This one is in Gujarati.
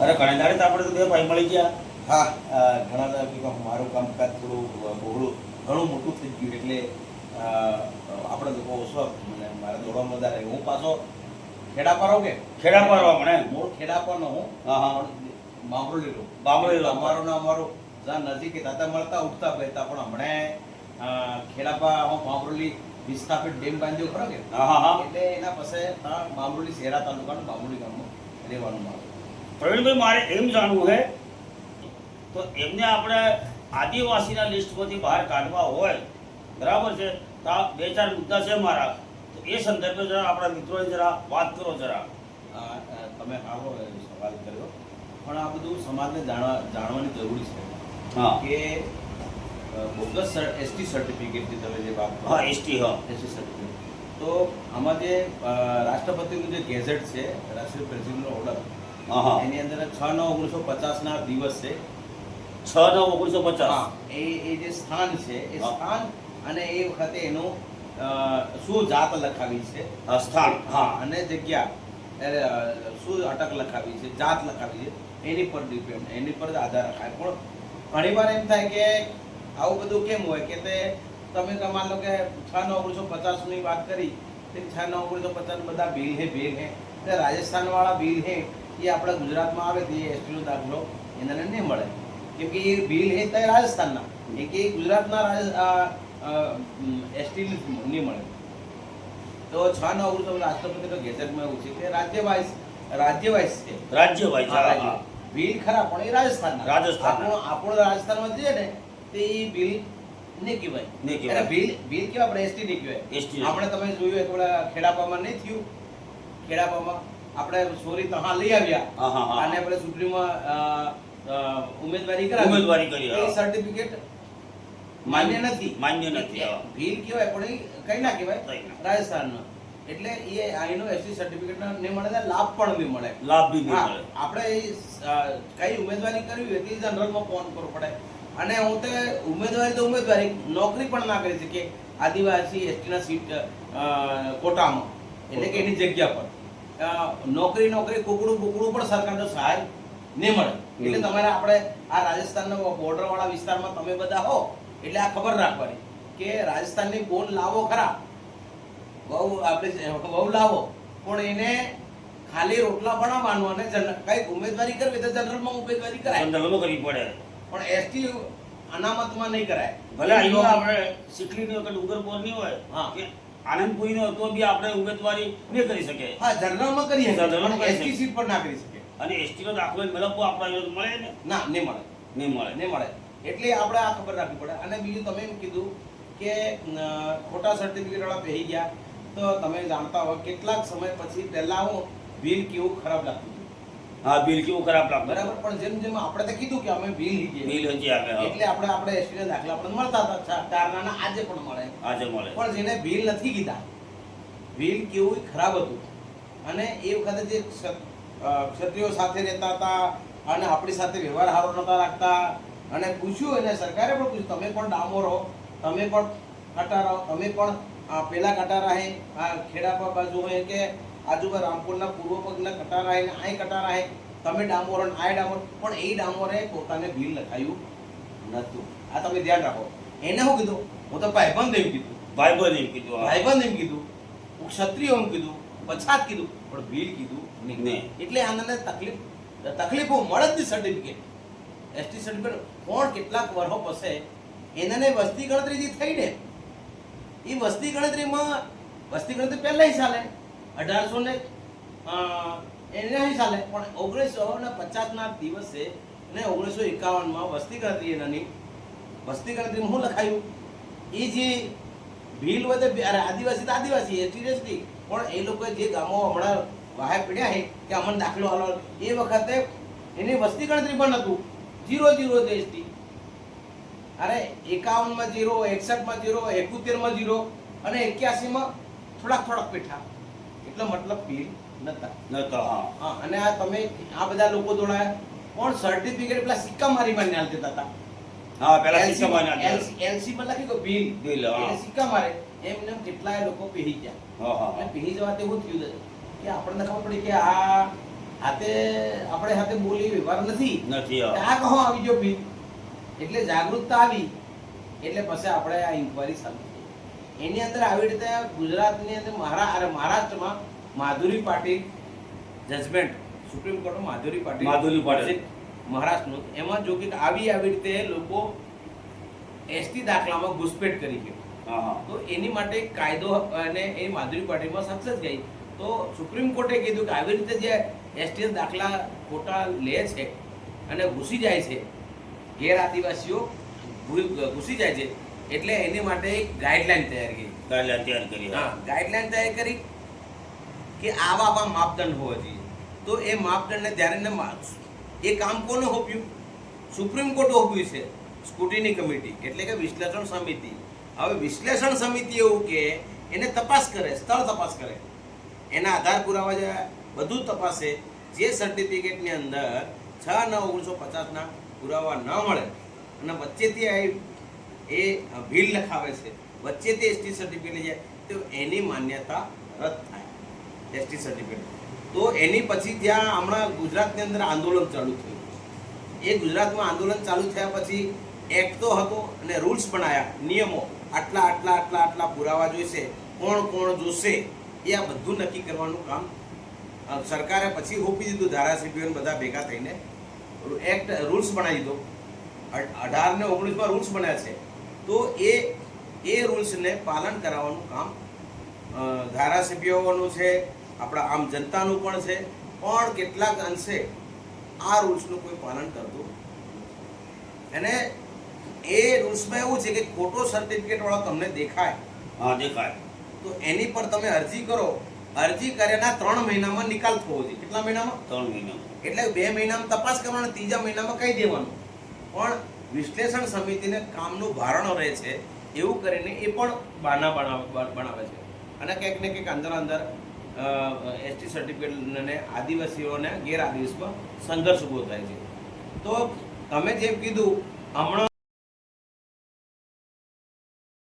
અરે ઘણા દાડે તો આપણે તો બે ભાઈ મળી ગયા. હા, ઘણા દાડા મારું કામકાજ થોડું ઘણું મોટું થઈ ગયું એટલે આપણે લોકો ઓછો મને મારા દોડવામાં વધારે. હું પાછો ખેડાપારો કે ખેડાપારો આપણે મૂળ ખેડાપાનો હું. હા. બામરોલી બામરોલી અમારું ને અમારું જ્યાં નજીક હતા મળતા ઉઠતા બેતા પણ હમણે ખેડાપા હું બામરોલી વિસ્થાપિત ડેમ બાંધ્યો ખરો કે. હા. એટલે એના પાસે બામરોલી શહેરા તાલુકાનું બામરોલી ગામમાં રહેવાનું મારું. પ્રવીણભાઈ, મારે એમ જાણવું છે તો એમને આપણે આદિવાસીના લિસ્ટમાંથી બહાર કાઢવા હોય, બરાબર છે, તો આ 2-4 મુદ્દા છે મારા, તો એ સંદર્ભે જરા આપણા મિત્રોએ જરા વાત કરો જરા. તમે સારો સવાલ કર્યો, પણ આ બધું સમાજને જાણવાની જરૂરી છે. હા. કે બોગસ એસટી સર્ટિફિકેટની તમે જે વાત કરો. હા, એસટી. હા, એસટી સર્ટિફિકેટ તો આમાં જે રાષ્ટ્રપતિનું જે ગેઝેટ છે, રાષ્ટ્રીય પ્રેસિડેન્ટનો ઓર્ડર, હા, એની અંદર 6/9/1950 દિવસ છે. 6/9/1950. એ જે સ્થાન છે એ હા. સ્થાન અને એ વખતે એનું શું જાત લખાવી છે, સ્થાન. હા. અને જગ્યા શું અટક લખાવી છે, જાત લખાવી છે, એની પર ડિપેન્ડ, એની પર જ આધાર રખાય. પણ ઘણીવાર એમ થાય કે આવું બધું કેમ હોય કે તે તમે માન લો કે 6/9/1950 વાત કરી, 6/9/1950 બધા બિલ હે એટલે રાજસ્થાનવાળા બિલ હે એ આપણા ગુજરાતમાં આવે તો એ એસટીનો દાખલો એને નહીં મળે, કેમ કે એ બિલ હે તો રાજસ્થાનના, એ કે ગુજરાતના એસટી નહીં મળે. તો 6/9/1950 રાષ્ટ્રપતિનો ગેઝેટમાં એવું છે કે રાજ્ય વાઇઝ છે. રાજ્ય. બિલ ખરા પણ એ રાજસ્થાનના. રાજસ્થાનના. આપણો રાજસ્થાનમાં જઈએ ને તો એ બિલ નહીં કહેવાય. એટલે બિલ કેવા આપણે એસટી નહીં કહેવાય. એસટી. આપણે તમે જોયું કે પેલા ખેડાપામાં નહીં થયું, ખેડાપામાં આપણે સોરી તહા લઈ આવ્યા અને આપણે સુપ્રીમમાં ઉમેદવારી કરી. એ સર્ટિફિકેટ માન્ય નથી. બિલ કહેવાય પણ એ કઈ ના કહેવાય રાજસ્થાનમાં. એટલે એ આઈનો એસટી સર્ટિફિકેટ નહીં મળે, લાભ પણ નહીં મળે. આપણે કઈ ઉમેદવારી કરવી હોય તે જનરલમાં ફોન કરવો પડે. અને હું તો ઉમેદવારી નોકરી પણ ના કરી શકીએ આદિવાસી એસટીના સીટ કોટામાં, એટલે કે એની જગ્યા પર નોકરી કુકડું પણ સરકારનો સહાય નહીં મળે. એટલે તમારે આપણે આ રાજસ્થાનના બોર્ડરવાળા વિસ્તારમાં તમે બધા હો એટલે આ ખબર રાખવાની કે રાજસ્થાનની બોન લાવો ખરા, વહુ લાવો, પણ એને ખાલી રોટલા બનાવવાનું અને કઈક ઉમેદવારી કરવી તો જનરલમાં ઉમેદવારી કરાય, કરવી પડે, પણ એસટી અનામતમાં નહીં કરાય. ભલે અહીંયા આપણે સિકલીની વખત ડુંગરપુરની હોય કે આનંદપુરીનો તો બી આપણે ઉમેદવારી નહીં કરી શકે. હા, જનરલમાં કરી શકે, જનરલમાં કરી એસટી સીટ પર ના કરી શકે. અને એસટીનો દાખલો મેળવવો આપણા મળે ને? ના, નહીં મળે. એટલે આપણે આ ખબર રાખવી પડે. અને બીજું તમે એમ કીધું કે ખોટા સર્ટિફિકેટ વાળા પહેરી ગયા, તો તમે જાણતા હોય કેટલાક સમય પછી પહેલા હું બિલ કેવું ખરાબ લાગતું. હા, બિલ કેવું ખરાબ લાગતું, બરાબર. પણ જેમ આપણે તો કીધું કે અમે બિલ હજી આવે, એટલે આપણે એસટીના દાખલા આપણને મળતા હતા તારનાના, આજે પણ મળે. પણ જેને બિલ નથી કીધા, બિલ કેવું ખરાબ હતું, અને એ વખતે જે ક્ષત્રિયો સાથે રહેતા હતા અને આપણી સાથે વ્યવહાર સારો નતા રાખતા, અને પૂછ્યું એને સરકારે પણ પૂછ્યું, તમે પણ ડામોર હો, તમે પણ કટારા હો, તમે પણ પેલા કટારા હે, આ ખેડા બાજુ હોય કે આજુબાજુ રામપુરના પૂર્વ પગના કટારા હે ને આ કટારા હે, તમે ડામોર આ ડામોર, પણ એ ડામોરે પોતાને બિલ લખાયું નતું. આ તમે ધ્યાન રાખો. એને શું કીધું? હું તો ભાઈબંધ એમ કીધું, ક્ષત્રિય એમ કીધું, પછાત કીધું, પણ બિલ કીધું નહીં. એટલે આને તકલીફો મળે જ નહીં. સર્ટિફિકેટ એસટી સર્ટિફિકેટ કોણ કેટલાક વર્ષો પછી એને વસ્તી ગણતરી જે થઈ ને, એ વસ્તી ગણતરી પહેલા ચાલે 1800 ચાલે, પણ 1950 દિવસે ને 1951 વસ્તી ગણતરી એનાની વસ્તી ગણતરીમાં શું લખાયું? એ જે ભીલ વધે આદિવાસી એસટી, પણ એ લોકો જે ગામો હમણાં વાહે પડ્યા છે કે અમને દાખલો હાલો, એ વખતે એની વસ્તી ગણતરી પણ નતું. 0 એસટી. અરે 51માં 0, 61માં 0, 71માં 0 અને 81માં થોડાક પેઠા. એટલે મતલબ બિલ નતા. હા, અને આ તમે આ બધા લોકો જોડાયા, પણ સર્ટિફિકેટ પેલા સિક્કા મારી નાલ દેતા હતા. હા, પેલા સિક્કા મારી એલસી માં લખી ગયો બિલ, એટલે સિક્કા મારે. એમને કેટલાય લોકો પીહી ગયા. અને પીહી જવાથી એવું થયું કે આપણને ખબર પડી કે આ હાથે આપણે હાથે બોલી વ્યવહાર નથી નથી આ કહો આવી ગયો બિલ એટલે જાગૃતતા આવી એટલે પછી આપણે આ ઇન્કવાયરી ચાલુ થઈ. એની અંદર આવી રીતે ગુજરાતની અંદર મહારાષ્ટ્રમાં માધુરી પાટીલ જજમેન્ટ સુપ્રીમ કોર્ટમાં માધુરી પાટીલ મહારાષ્ટ્રનું એમાં જો કે આવી રીતે લોકો એસટી દાખલામાં ઘૂસપેઠ કરી ગયો. તો એની માટે કાયદો અને એ માધુરી પાટીલમાં સક્સેસ ગઈ. તો સુપ્રીમ કોર્ટે કીધું કે આવી રીતે જે એસટી દાખલા ખોટા લે છે અને ઘૂસી જાય છે, ગેર આદિવાસીઓ ઘૂસી જાય છે, એટલે એની માટે એક ગાઈડલાઈન તૈયાર કરી. ગાઈડલાઈન તૈયાર કરી કે આવા માપદંડ હોવા જોઈએ. તો એ માપદંડને ધ્યાને એ કામ કોને સોંપ્યું? સુપ્રીમ કોર્ટ સોંપ્યું છે સ્ક્રુટિની કમિટી એટલે કે વિશ્લેષણ સમિતિ. હવે વિશ્લેષણ સમિતિ એવું કે એને તપાસ કરે, સ્થળ તપાસ કરે, એના આધાર પુરાવા જે બધું તપાસે. જે સર્ટિફિકેટની અંદર 6/9/1950 પુરાવા ન મળે અને વચ્ચેથી એ બિલ લખાવે છે, વચ્ચેથી એસટી સર્ટિફિકેટ જાય તો એની માન્યતા રદ થાય એસટી સર્ટિફિકેટ. તો એની પછી જ્યાં હમણાં ગુજરાતની અંદર આંદોલન ચાલુ થયું, એ ગુજરાતમાં આંદોલન ચાલુ થયા પછી એક્ટ તો હતો અને રૂલ્સ બનાવ્યા, નિયમો, આટલા પુરાવા જોઈશે, કોણ જોશે, એ આ બધું નક્કી કરવાનું કામ સરકારે પછી હોપી દીધું. ધારાસભ્યોને બધા ભેગા થઈને એક્ટ રૂલ્સ બનાવી દીધો. 18 ને 19 રૂલ્સ બન્યા છે. તો એ રૂલ્સને પાલન કરાવવાનું કામ ધારાસભ્યોનું છે, આપણા આમ જનતાનું પણ છે. પણ કેટલાક અંશે આ રૂલ્સનું કોઈ પાલન કરતું અને એ રૂલ્સમાં એવું છે કે ખોટો સર્ટિફિકેટ વાળો તમને દેખાય તો એની પર તમે અરજી કરો. અરજી કર્યાના 3 મહિનામાં નિકાલ થવો જોઈએ. કેટલા મહિનામાં? 3 મહિનામાં. એટલે 2 મહિનામાં તપાસ કરવાની, 3જા મહિનામાં કહી દેવાનું. પણ વિશ્લેષણ સમિતિને કામનું ભારણ રહે છે એવું કરીને એ પણ બહાના બનાવે છે અને કંઈક ને કંઈક અંદર એસટી સર્ટિફિકેટને આદિવાસીઓને ગેર આદિવાસીમાં સંઘર્ષ ઊભો થાય છે. તો તમે જેમ કીધું હમણાં